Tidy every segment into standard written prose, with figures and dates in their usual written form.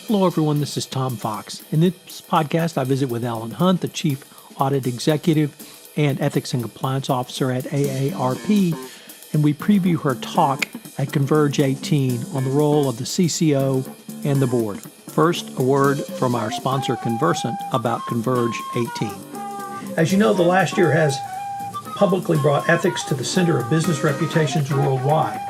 Hello, everyone. This is Tom Fox. In this podcast, I visit with Ellen Hunt, the Chief Audit Executive and Ethics and Compliance Officer at AARP, and we preview her talk at CONVERGE18 on the role of the CCO and the board. First, a word from our sponsor, Conversant, about CONVERGE18. As you know, the last year has publicly brought ethics to the center of business reputations worldwide.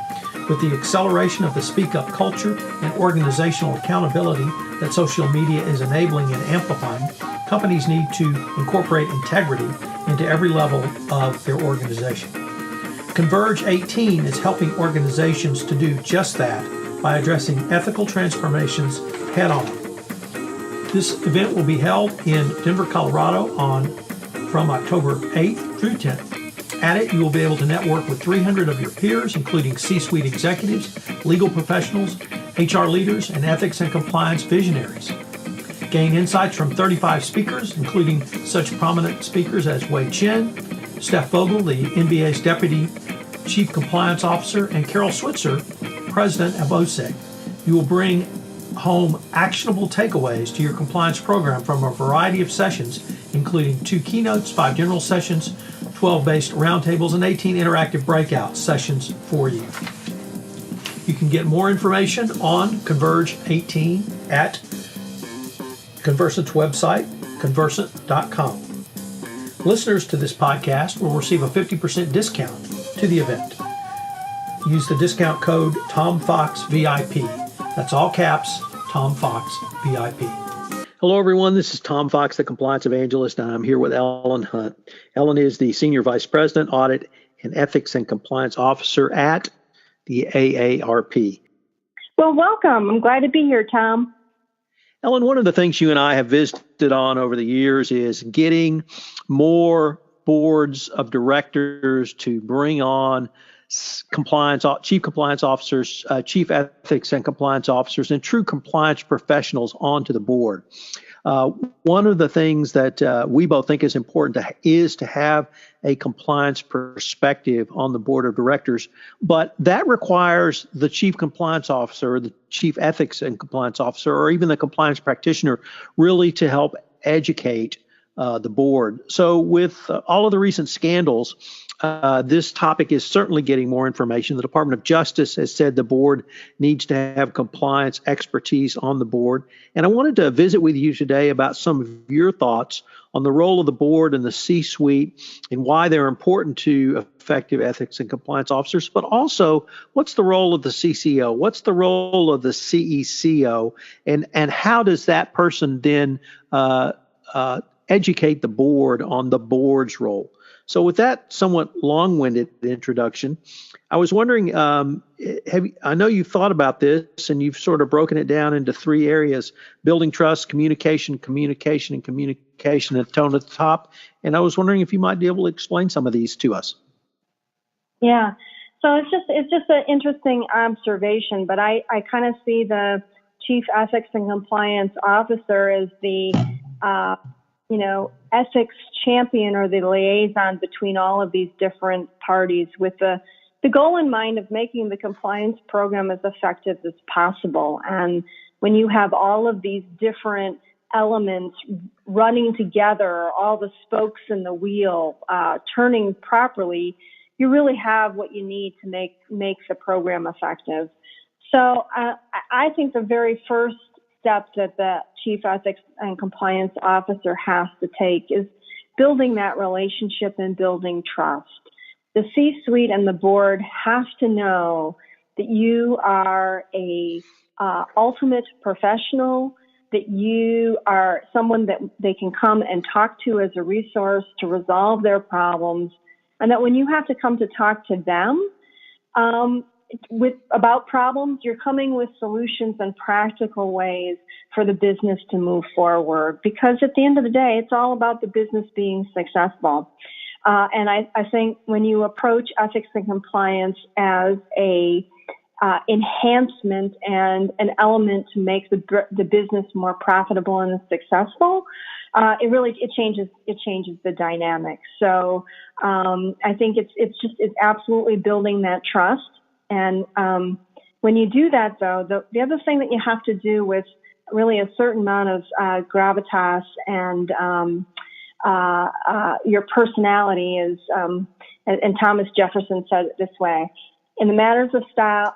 With the acceleration of the speak-up culture and organizational accountability that social media is enabling and amplifying, companies need to incorporate integrity into every level of their organization. CONVERGE18 is helping organizations to do just that by addressing ethical transformations head-on. This event will be held in Denver, Colorado from October 8th through 10th. At it, you will be able to network with 300 of your peers, including C-suite executives, legal professionals, HR leaders, and ethics and compliance visionaries. Gain insights from 35 speakers, including such prominent speakers as Wei Chen, Steph Vogel, the NBA's Deputy Chief Compliance Officer, and Carol Switzer, President of OSEG. You will bring home actionable takeaways to your compliance program from a variety of sessions, including 2 keynotes, 5 general sessions, 12 based roundtables, and 18 interactive breakout sessions for you. You can get more information on CONVERGE18 at Conversant's website, conversant.com. Listeners to this podcast will receive a 50% discount to the event. Use the discount code TOMFOXVIP. That's all caps, TOMFOXVIP. Hello, everyone. This is Tom Fox, the Compliance Evangelist, and I'm here with Ellen Hunt. Ellen is the Senior Vice President, Audit and Ethics and Compliance Officer at the AARP. Well, welcome. I'm glad to be here, Tom. Ellen, one of the things you and I have visited on over the years is getting more boards of directors to bring on chief compliance officers, chief ethics and compliance officers, and true compliance professionals onto the board. One of the things that we both think is important is to have a compliance perspective on the board of directors, but that requires the chief compliance officer, or the chief ethics and compliance officer, or even the compliance practitioner really to help educate the board. So with all of the recent scandals, this topic is certainly getting more information. The Department of Justice has said the board needs to have compliance expertise on the board. And I wanted to visit with you today about some of your thoughts on the role of the board and the C-suite and why they're important to effective ethics and compliance officers, but also what's the role of the CCO? What's the role of the CECO? And how does that person then educate the board on the board's role? So with that somewhat long-winded introduction, I was wondering, I know you've thought about this and you've sort of broken it down into 3 areas: building trust, communication, and communication at tone at the top. And I was wondering if you might be able to explain some of these to us. Yeah, so it's just an interesting observation, but I kind of see the Chief Ethics and Compliance Officer as the ethics champion or the liaison between all of these different parties, with the goal in mind of making the compliance program as effective as possible. And when you have all of these different elements running together, all the spokes in the wheel turning properly, you really have what you need to make the program effective. So I think the very first step that the Chief Ethics and Compliance Officer has to take is building that relationship and building trust. The C-suite and the board have to know that you are a ultimate professional, that you are someone that they can come and talk to as a resource to resolve their problems, and that when you have to come to talk to them about problems, you're coming with solutions and practical ways for the business to move forward. Because at the end of the day, it's all about the business being successful. And I think when you approach ethics and compliance as a enhancement and an element to make the business more profitable and successful, it changes the dynamic. So I think it's absolutely building that trust. And when you do that, though, the other thing that you have to do with really a certain amount of gravitas and your personality is, and Thomas Jefferson said it this way: in the matters of style,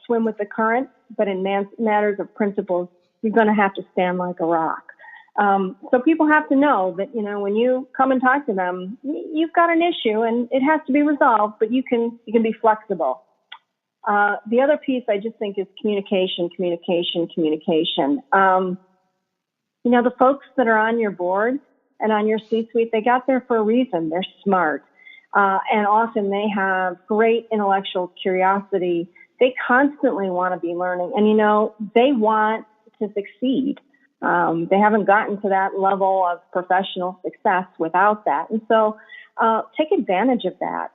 swim with the current, but in matters of principles, you're going to have to stand like a rock. So people have to know that, when you come and talk to them, you've got an issue and it has to be resolved, but you can be flexible. The other piece I just think is communication. The folks that are on your board and on your C-suite, they got there for a reason. They're smart. And often they have great intellectual curiosity. They constantly want to be learning. And, they want to succeed. They haven't gotten to that level of professional success without that. And so take advantage of that.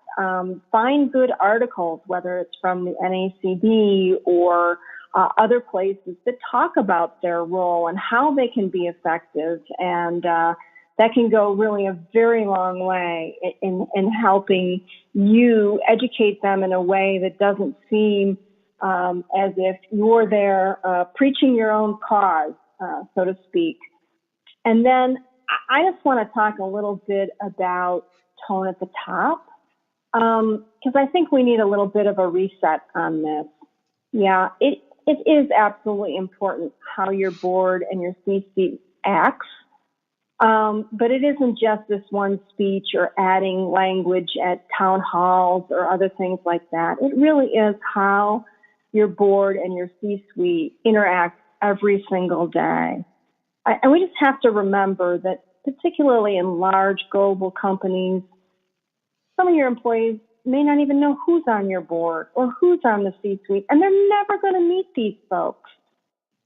Find good articles, whether it's from the NACD or other places, that talk about their role and how they can be effective. And that can go really a very long way in helping you educate them in a way that doesn't seem as if you're there preaching your own cause, so to speak. And then I just want to talk a little bit about tone at the top, because I think we need a little bit of a reset on this. Yeah, it is absolutely important how your board and your C-suite acts. But it isn't just this one speech or adding language at town halls or other things like that. It really is how your board and your C-suite interact every single day. And we just have to remember that, particularly in large global companies, some of your employees may not even know who's on your board or who's on the C-suite, and they're never going to meet these folks.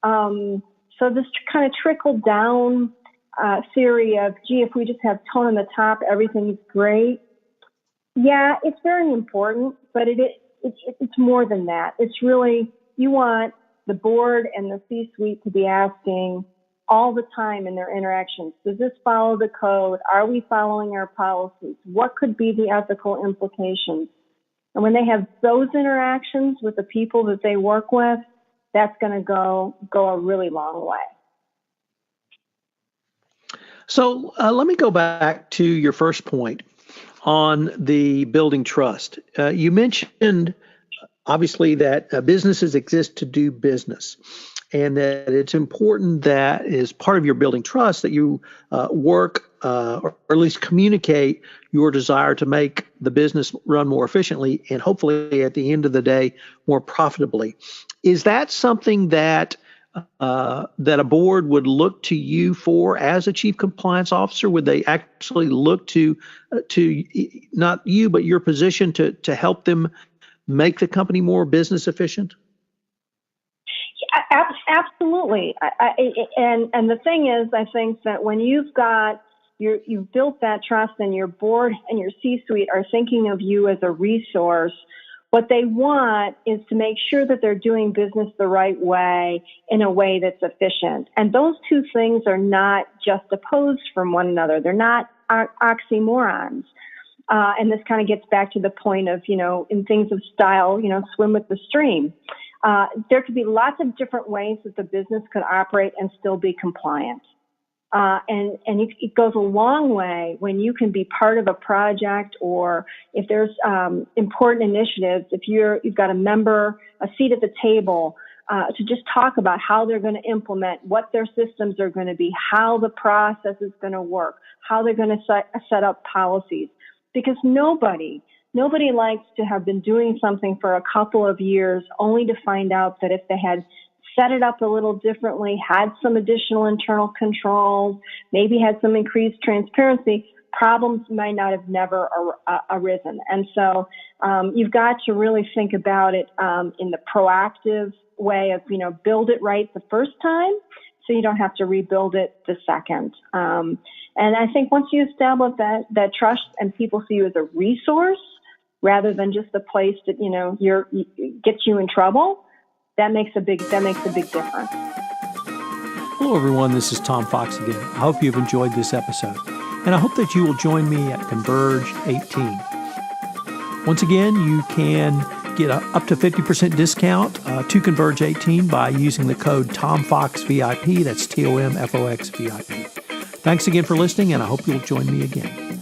So this kind of trickle down theory of, gee, if we just have tone on the top, everything's great. Yeah, it's very important, but it's more than that. It's really, you want the board and the C-suite to be asking all the time in their interactions, does this follow the code? Are we following our policies? What could be the ethical implications? And when they have those interactions with the people that they work with, that's going to go a really long way. So let me go back to your first point on the building trust. You mentioned, obviously, that businesses exist to do business, and that it's important that as part of your building trust that you work or at least communicate your desire to make the business run more efficiently and hopefully at the end of the day more profitably. Is that something that that a board would look to you for as a chief compliance officer? Would they actually look to not you, but your position to help them make the company more business efficient? Yeah, absolutely. And the thing is, I think that when you've built that trust and your board and your C-suite are thinking of you as a resource, what they want is to make sure that they're doing business the right way in a way that's efficient. And those two things are not just opposed from one another. They're not oxymorons. And this kind of gets back to the point of, in things of style, swim with the stream. There could be lots of different ways that the business could operate and still be compliant. And it goes a long way when you can be part of a project, or if there's important initiatives, if you've got a seat at the table to just talk about how they're going to implement, what their systems are going to be, how the process is going to work, how they're going to set up policies. Because nobody likes to have been doing something for a couple of years only to find out that if they had set it up a little differently, had some additional internal controls, maybe had some increased transparency, problems might not have never arisen. And so you've got to really think about it in the proactive way of, build it right the first time so you don't have to rebuild it the second. And I think once you establish that trust and people see you as a resource rather than just a place that, gets you in trouble, that makes a big difference. Hello, everyone. This is Tom Fox again. I hope you've enjoyed this episode, and I hope that you will join me at CONVERGE18. Once again, you can get up to 50% discount to CONVERGE18 by using the code TOMFOXVIP. That's TOMFOXVIP. Thanks again for listening, and I hope you'll join me again.